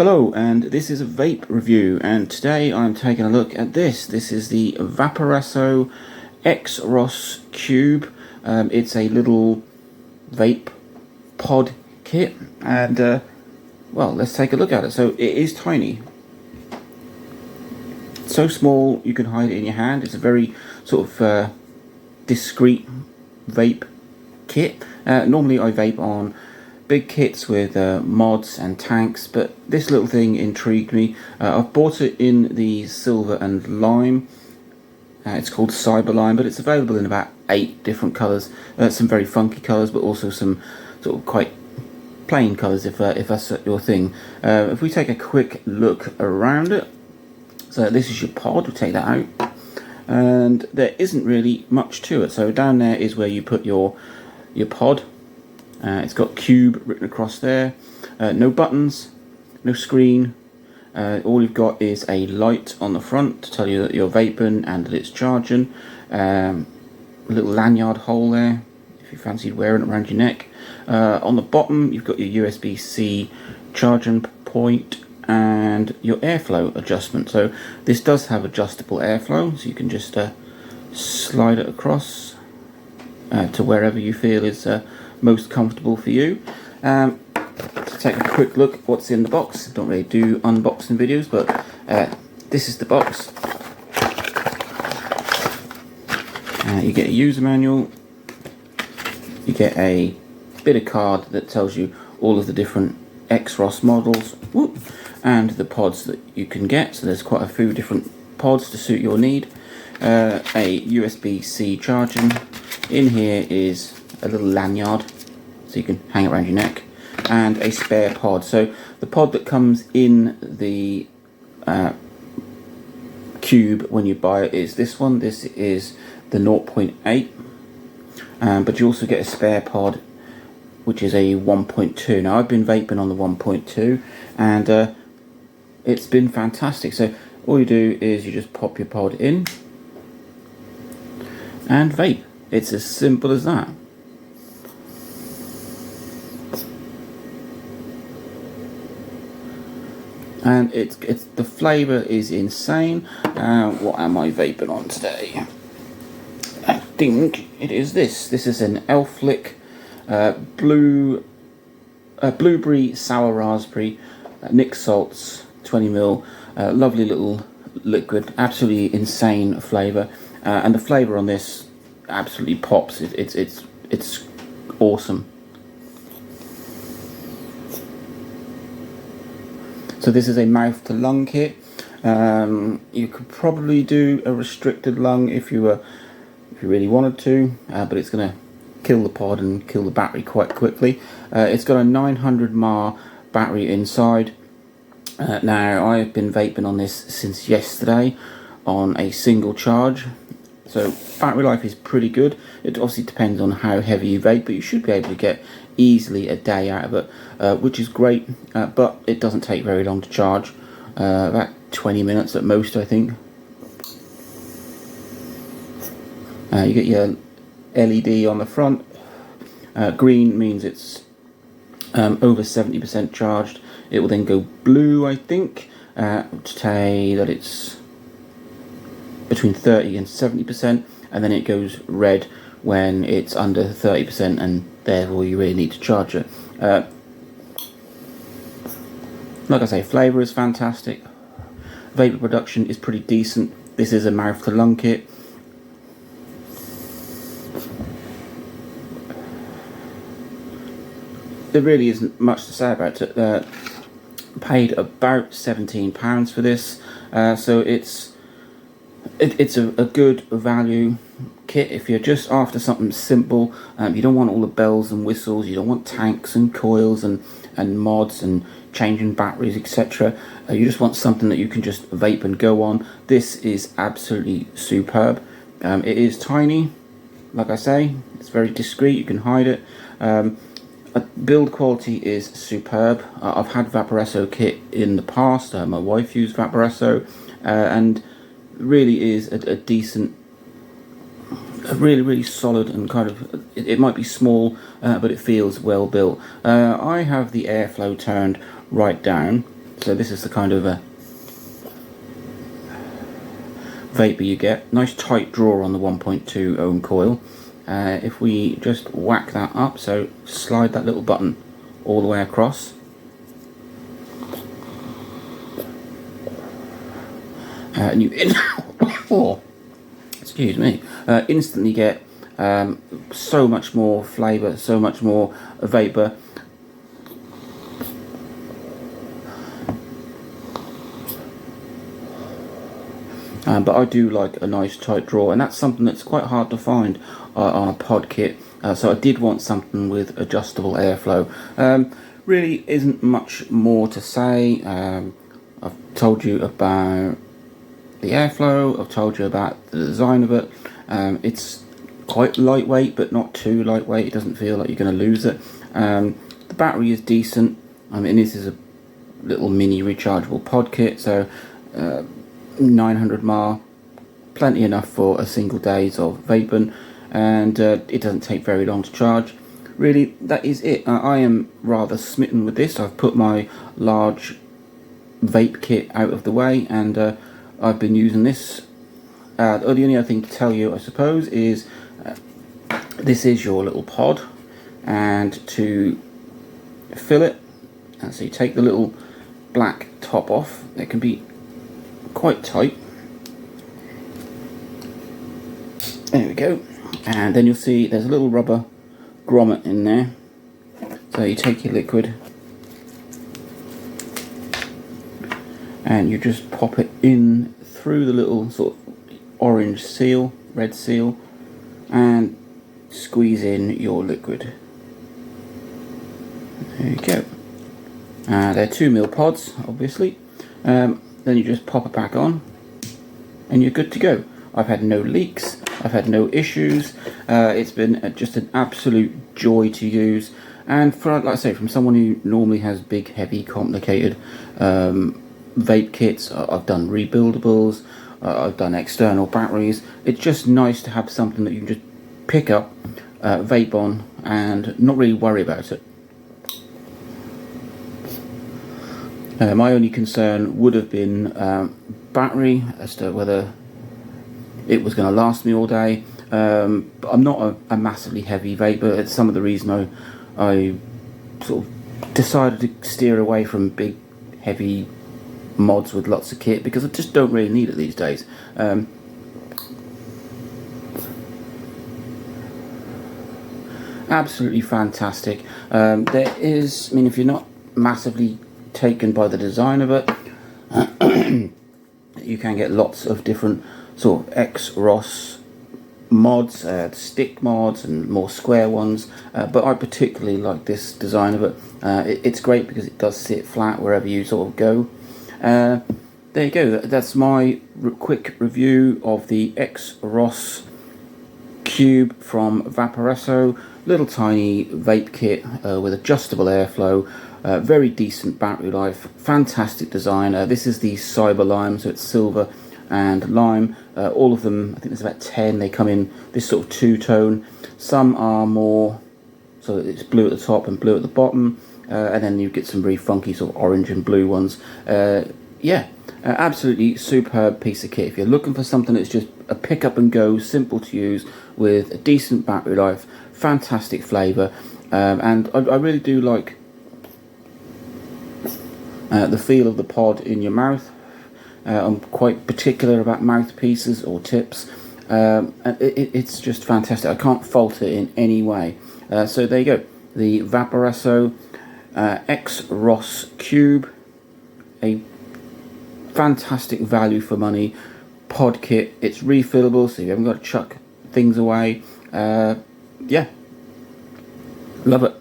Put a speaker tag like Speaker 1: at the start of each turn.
Speaker 1: Hello, and this is a vape review, and today I'm taking a look at this. This is the Vaporesso Xros Cube. It's a little vape pod kit, and well, let's take a look at it. So it is tiny. So small you can hide it in your hand. It's a very sort of discreet vape kit. Normally I vape on big kits with mods and tanks, but this little thing intrigued me. I've bought it in the silver and lime. It's called Cyber Lime, but it's available in about 8 different colours. Some very funky colours, but also some sort of quite plain colours if that's your thing. If we take a quick look around it, so this is your pod. We'll take that out, and there isn't really much to it. So down there is where you put your pod. It's got Cube written across there. No buttons, no screen. All you've got is a light on the front to tell you that you're vaping and that it's charging. A little lanyard hole there if you fancied wearing it around your neck. On the bottom you've got your USB-C charging point and your airflow adjustment. So this does have adjustable airflow, so you can just slide it across to wherever you feel is most comfortable for you. To take a quick look at what's in the box. Don't really do unboxing videos, but this is the box. You get a user manual, you get a bit of card that tells you all of the different Xros models, and the pods that you can get. So there's quite a few different pods to suit your need. A USB-C charging. In here is a little lanyard so you can hang it around your neck, and a spare pod. So the pod that comes in the Cube when you buy it is this one. This is the 0.8, but you also get a spare pod which is a 1.2. Now I've been vaping on the 1.2 and it's been fantastic. So all you do is you just pop your pod in and vape. It's as simple as that. And it's the flavour is insane. What am I vaping on today? I think it is this. This is an Elf Lick blueberry sour raspberry Nick Salts 20ml. Lovely little liquid, absolutely insane flavour, and the flavour on this absolutely pops. It's awesome. So this is a mouth to lung kit. You could probably do a restricted lung if you really wanted to, but it's going to kill the pod and kill the battery quite quickly. It's got a 900 mAh battery inside. Now I've been vaping on this since yesterday on a single charge. So battery life is pretty good. It obviously depends on how heavy you vape, but you should be able to get easily a day out of it, which is great, but it doesn't take very long to charge, about 20 minutes at most, I think. You get your LED on the front. Green means it's over 70% charged. It will then go blue, I think, to say that it's between 30 and 70%, and then it goes red when it's under 30%, and therefore you really need to charge it. Like I say, flavour is fantastic. Vapour production is pretty decent. This is a mouth to lung kit. There really isn't much to say about it. Paid about £17 for this, so it's a good value kit if you're just after something simple. You don't want all the bells and whistles, you don't want tanks and coils and mods and changing batteries, etc. You just want something that you can just vape and go on. This is absolutely superb. It is tiny, like I say, it's very discreet, you can hide it. Build quality is superb. I've had Vaporesso kit in the past. My wife used Vaporesso, and really is a decent, a really solid, and kind of, it might be small, but it feels well built. I have the airflow turned right down, So this is the kind of vapor you get. Nice tight draw on the 1.2 ohm coil. If we just whack that up, so slide that little button all the way across, and you excuse me, instantly get so much more flavour, so much more vapor. But I do like a nice tight draw, and that's something that's quite hard to find on a pod kit. So I did want something with adjustable airflow. Really isn't much more to say. I've told you about the airflow, I've told you about the design of it. It's quite lightweight, but not too lightweight. It doesn't feel like you're going to lose it. The battery is decent. I mean, this is a little mini rechargeable pod kit, so 900 mAh, plenty enough for a single day's of vaping, and it doesn't take very long to charge. Really, that is it. I am rather smitten with this. I've put my large vape kit out of the way, and I've been using this. The only other thing to tell you, I suppose, is this is your little pod, and to fill it, and so you take the little black top off. It can be quite tight. There we go. And then you'll see there's a little rubber grommet in there. So you take your liquid and you just pop it in through the little sort of orange seal, red seal, and squeeze in your liquid. There you go. They're 2mm pods, obviously. Then you just pop it back on and you're good to go. I've had no leaks, I've had no issues. It's been just an absolute joy to use, and for, like I say, from someone who normally has big, heavy, complicated vape kits, I've done rebuildables, I've done external batteries. It's just nice to have something that you can just pick up, vape on, and not really worry about it. My only concern would have been battery, as to whether it was going to last me all day. But I'm not a massively heavy vaper. It's some of the reason I sort of decided to steer away from big, heavy mods with lots of kit, because I just don't really need it these days. Absolutely fantastic. There is, I mean, if you're not massively taken by the design of it, you can get lots of different sort of Xros mods, stick mods and more square ones, but I particularly like this design of it. It's great because it does sit flat wherever you sort of go. There you go, that's my quick review of the Xros Cube from Vaporesso. Little tiny vape kit with adjustable airflow. Very decent battery life, fantastic design. This is the Cyber Lime, so it's silver and lime. All of them, I think there's about 10, they come in this sort of two-tone. Some are more, so it's blue at the top and blue at the bottom, and then you get some really funky sort of orange and blue ones. Yeah, absolutely superb piece of kit. If you're looking for something that's just a pick up and go, simple to use, with a decent battery life, fantastic flavour, and I really do like the feel of the pod in your mouth. I'm quite particular about mouthpieces or tips, and it's just fantastic. I can't fault it in any way. So there you go, the Vaporesso Xros Cube, a fantastic value for money pod kit. It's refillable, so you haven't got to chuck things away. Yeah, love it.